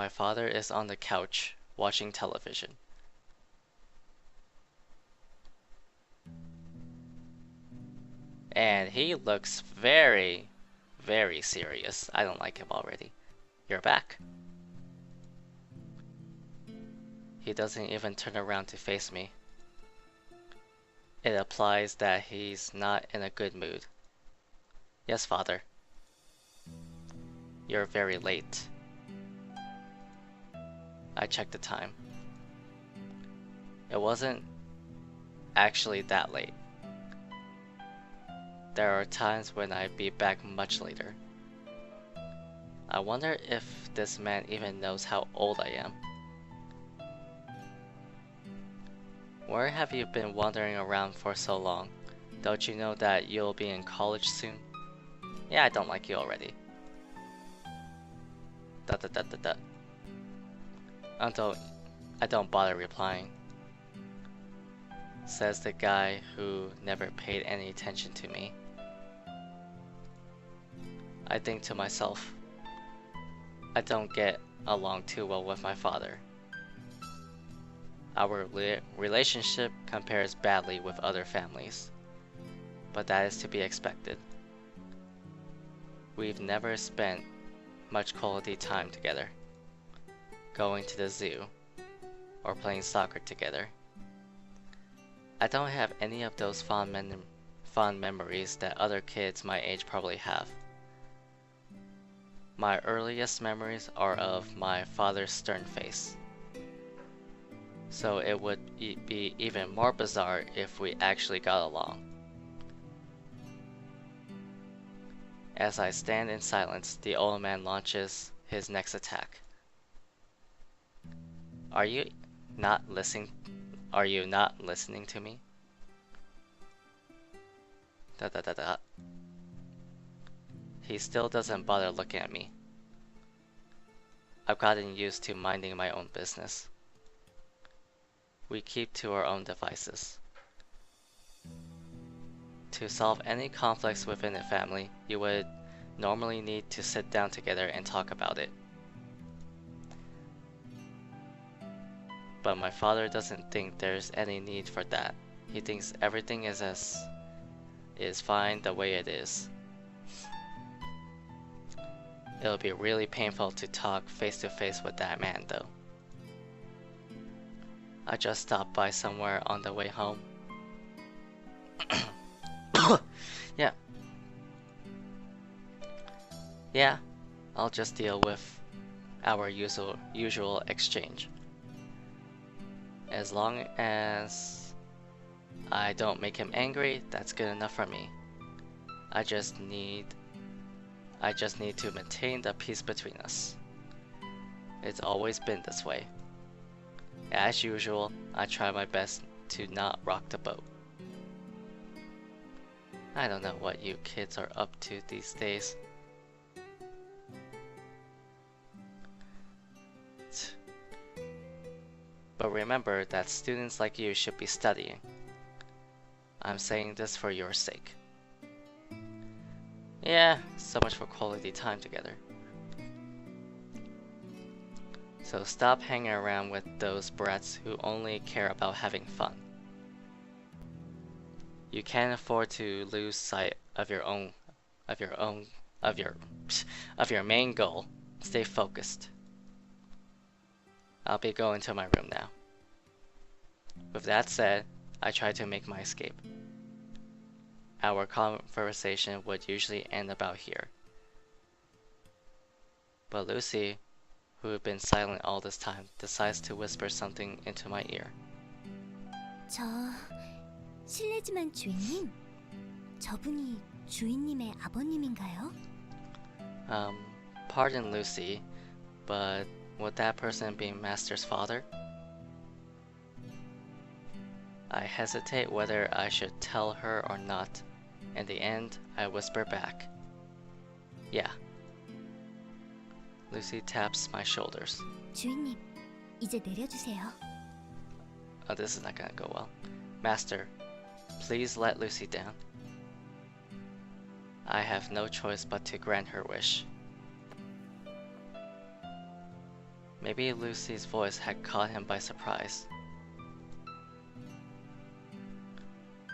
My father is on the couch watching television. And he looks very, very serious. I don't like him already. You're back? He doesn't even turn around to face me. It implies that he's not in a good mood. Yes, father. You're very late. I checked the time. It wasn't actually that late. There are times when I'd be back much later. I wonder if this man even knows how old I am. Where have you been wandering around for so long? Don't you know that you'll be in college soon? Yeah, I don't like you already. Dot dot dot dot dot. I don't bother replying. Says the guy who never paid any attention to me. I think to myself, I don't get along too well with my father. Our relationship compares badly with other families, but that is to be expected. We've never spent much quality time together, going to the zoo, or playing soccer together. I don't have any of those fond memories that other kids my age probably have. My earliest memories are of my father's stern face. So it would be even more bizarre if we actually got along. As I stand in silence, the old man launches his next attack. Are you not listening? Are you not listening to me? Da da da da. He still doesn't bother looking at me. I've gotten used to minding my own business. We keep to our own devices. To solve any conflicts within a family, you would normally need to sit down together and talk about it. But my father doesn't think there's any need for that. He thinks everything is fine the way it is. It'll be really painful to talk face to face with that man though. I just stopped by somewhere on the way home. Yeah. Yeah, I'll just deal with our usual exchange. As long as I don't make him angry, that's good enough for me. I just need to maintain the peace between us. It's always been this way. As usual, I try my best to not rock the boat. I don't know what you kids are up to these days. But remember that students like you should be studying. I'm saying this for your sake. Yeah, so much for quality time together. So stop hanging around with those brats who only care about having fun. You can't afford to lose sight of your main goal. Stay focused. I'll be going to my room now. With that said, I try to make my escape. Our conversation would usually end about here. But Lucy, who had been silent all this time, decides to whisper something into my ear. 실례지만 주인님, 저분이 주인님의 아버님인가요? Pardon Lucy, but would that person be Master's father? I hesitate whether I should tell her or not. In the end, I whisper back, yeah. Lucy taps my shoulders. 주인님, 이제 내려주세요. Oh, this is not gonna go well. Master, please let Lucy down. I have no choice but to grant her wish. Maybe Lucy's voice had caught him by surprise.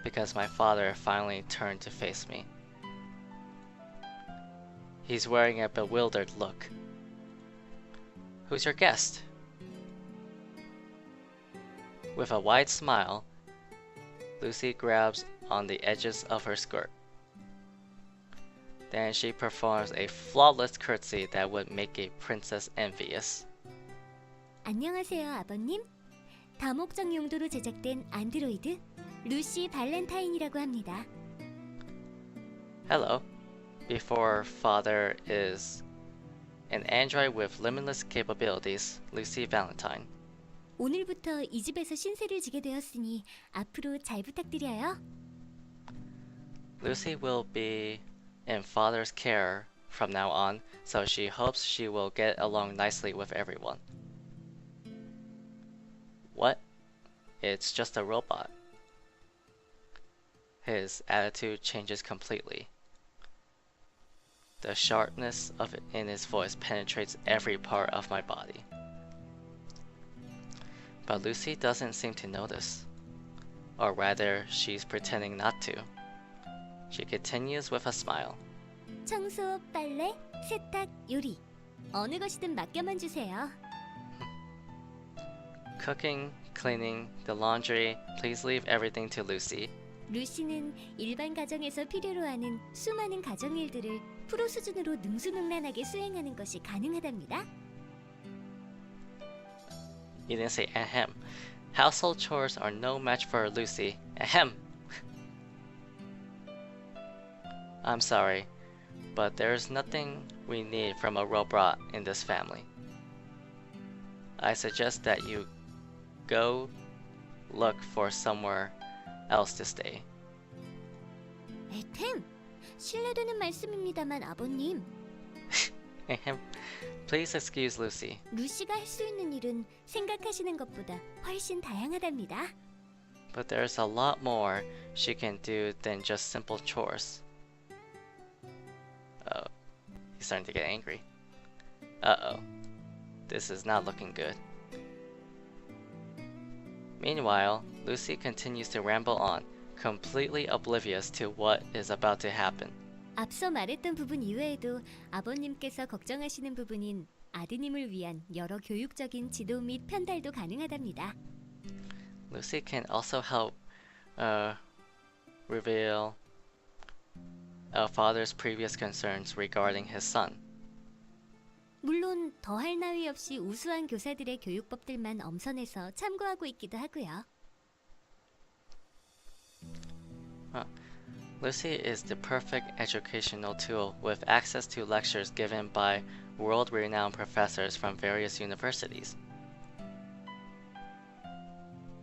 Because my father finally turned to face me. He's wearing a bewildered look. "Who's your guest?" With a wide smile, Lucy grabs on the edges of her skirt. Then she performs a flawless curtsy that would make a princess envious. 안녕하세요, 아버님. 다목적 용도로 제작된 안드로이드 루시 발렌타인이라고 합니다. Hello. Before father is an android with limitless capabilities, Lucy Valentine. 오늘부터 이 집에서 신세를 지게 되었으니 앞으로 잘 부탁드려요. Lucy will be in father's care from now on, so she hopes she will get along nicely with everyone. What? It's just a robot. His attitude changes completely. The sharpness of it in his voice penetrates every part of my body. But Lucy doesn't seem to notice. Or rather, she's pretending not to. She continues with a smile. 청소, 빨래, 세탁, 요리. 어느 것이든 맡겨만 주세요. Cooking, cleaning, the laundry, please leave everything to Lucy. 루시는 일반 가정에서 필요로 하는 수많은 가정 일들을 프로 수준으로 능수능란하게 수행하는 것이 가능하답니다. You didn't say ahem. Household chores are no match for Lucy. Ahem. I'm sorry, but there's nothing we need from a robot in this family. I suggest that you go look for somewhere else to stay. 에템, 실례되는 말씀입니다만 아버님. Ahem. Please excuse Lucy. 루시가 할 수 있는 일은 생각하시는 것보다 훨씬 다양하답니다. But there's a lot more she can do than just simple chores. Oh, he's starting to get angry. Uh-oh. This is not looking good. Meanwhile, Lucy continues to ramble on, completely oblivious to what is about to happen. 앞서 말했던 부분 이외에도 아버님께서 걱정하시는 부분인 아드님을 위한 여러 교육적인 지도 및 편달도 가능하답니다. Lucy can also help reveal a father's previous concerns regarding his son. 물론 더할 나위 없이 우수한 교사들의 교육법들만 엄선해서 참고하고 있기도 하고요. Lucy is the perfect educational tool with access to lectures given by world-renowned professors from various universities.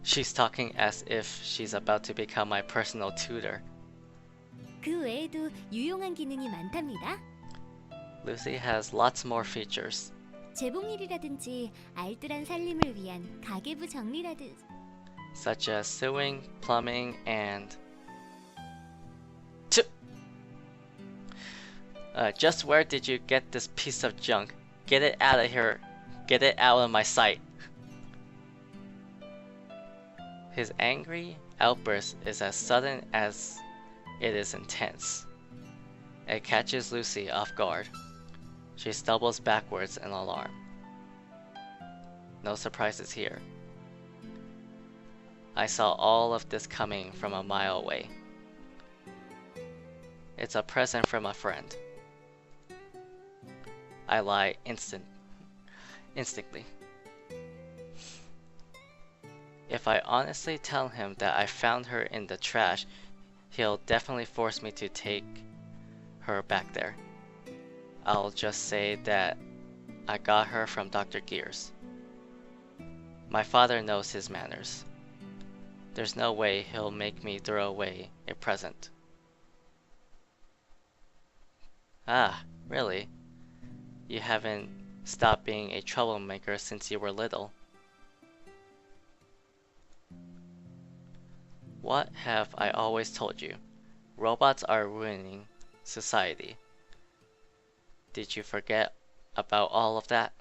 She's talking as if she's about to become my personal tutor. 그 외에도 유용한 기능이 많답니다. Lucy has lots more features, 재봉일이라든지 알뜰한 살림을 위한 가계부 정리라든지 such as sewing, plumbing, and just where did you get this piece of junk? Get it out of here. Get it out of my sight. His angry outburst is as sudden as it is intense. It catches Lucy off guard. She stumbles backwards in alarm. No surprises here. I saw all of this coming from a mile away. It's a present from a friend. I lie instantly. If I honestly tell him that I found her in the trash, he'll definitely force me to take her back there. I'll just say that I got her from Dr. Gears. My father knows his manners. There's no way he'll make me throw away a present. Ah, really? You haven't stopped being a troublemaker since you were little. What have I always told you? Robots are ruining society. Did you forget about all of that?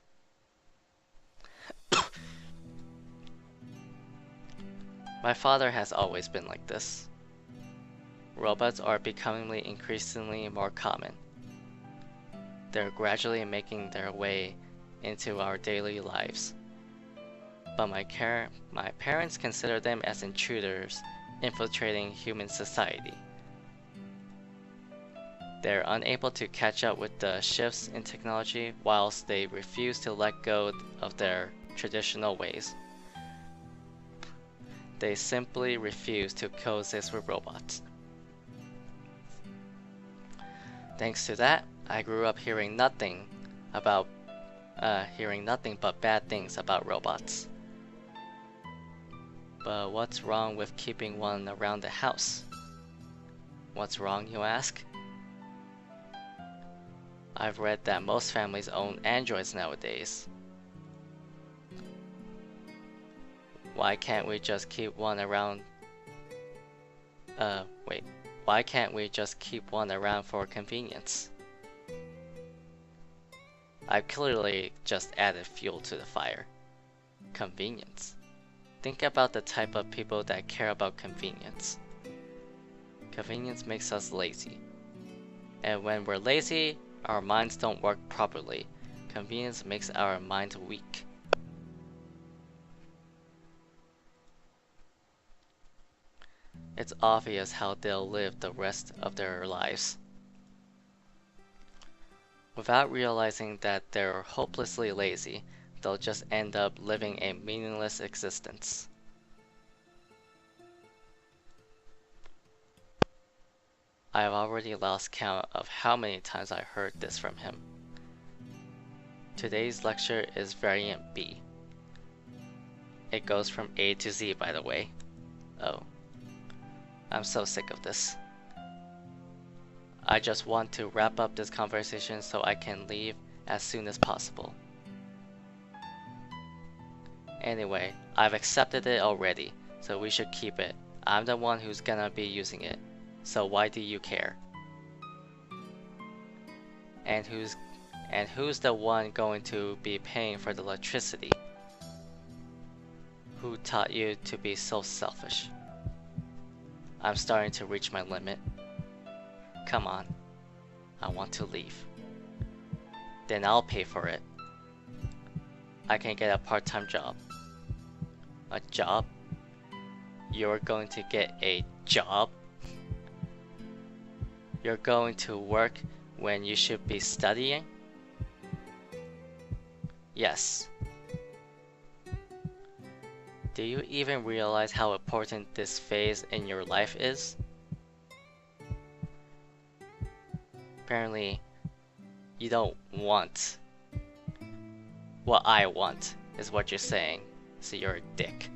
My father has always been like this. Robots are becoming increasingly more common. They're gradually making their way into our daily lives. But my parents consider them as intruders infiltrating human society. They're unable to catch up with the shifts in technology whilst they refuse to let go of their traditional ways. They simply refuse to coexist with robots. Thanks to that, I grew up hearing nothing but bad things about robots. But what's wrong with keeping one around the house? What's wrong, you ask? I've read that most families own androids nowadays. Why can't we just keep one around? Why can't we just keep one around for convenience? I've clearly just added fuel to the fire. Convenience. Think about the type of people that care about convenience. Convenience makes us lazy. And when we're lazy, our minds don't work properly. Convenience makes our minds weak. It's obvious how they'll live the rest of their lives. Without realizing that they're hopelessly lazy, they'll just end up living a meaningless existence. I have already lost count of how many times I heard this from him. Today's lecture is variant B. It goes from A to Z, by the way. Oh. I'm so sick of this. I just want to wrap up this conversation so I can leave as soon as possible. Anyway, I've accepted it already, so we should keep it. I'm the one who's gonna be using it, so why do you care? And who's the one going to be paying for the electricity? Who taught you to be so selfish? I'm starting to reach my limit. Come on. I want to leave. Then I'll pay for it. I can get a part-time job. A job? You're going to get a job? You're going to work when you should be studying? Yes. Do you even realize how important this phase in your life is? Apparently, you don't want what I want, is what you're saying, so you're a dick.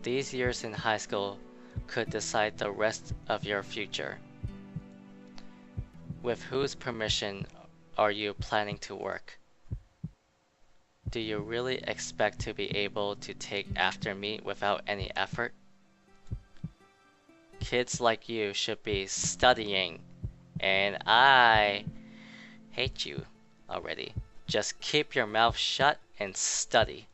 These years in high school could decide the rest of your future. With whose permission are you planning to work? Do you really expect to be able to take after me without any effort? Kids like you should be studying, and I hate you already. Just keep your mouth shut and study.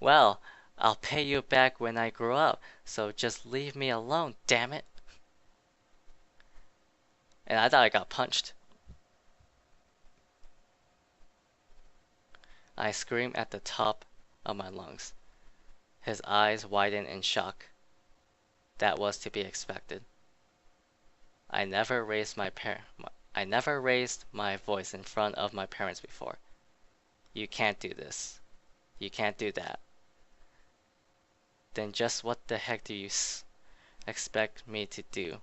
Well, I'll pay you back when I grow up, so just leave me alone, damn it. And I thought I got punched. I screamed at the top of my lungs. His eyes widened in shock. That was to be expected. I never raised my voice in front of my parents before. You can't do this. You can't do that. Then just what the heck do you expect me to do?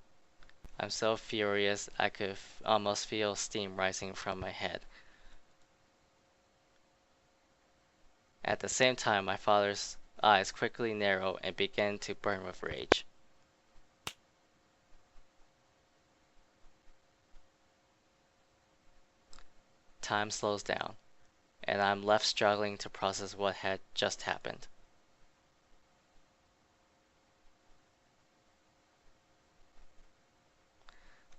I'm so furious I could almost feel steam rising from my head. At the same time, my father's eyes quickly narrowed and began to burn with rage. Time slows down, and I'm left struggling to process what had just happened.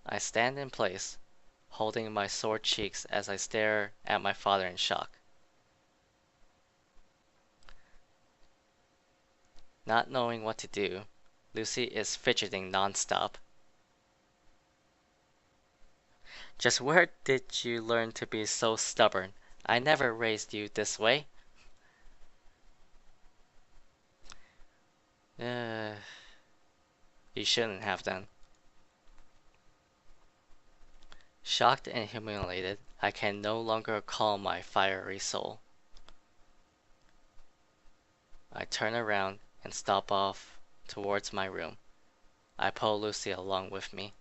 I stand in place, holding my sore cheeks as I stare at my father in shock. Not knowing what to do, Lucy is fidgeting nonstop. Just where did you learn to be so stubborn? I never raised you this way. Uh, you shouldn't have done. Shocked and humiliated, I can no longer calm my fiery soul. I turn around and stop off towards my room. I pull Lucy along with me.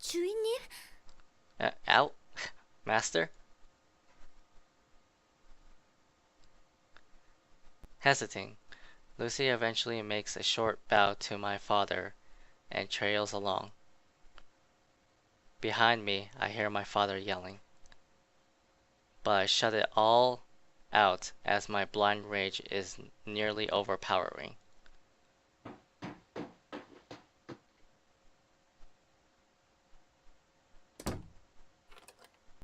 주인님? Out, master? Hesitating, Lucy eventually makes a short bow to my father and trails along. Behind me, I hear my father yelling, but I shut it all out as my blind rage is nearly overpowering.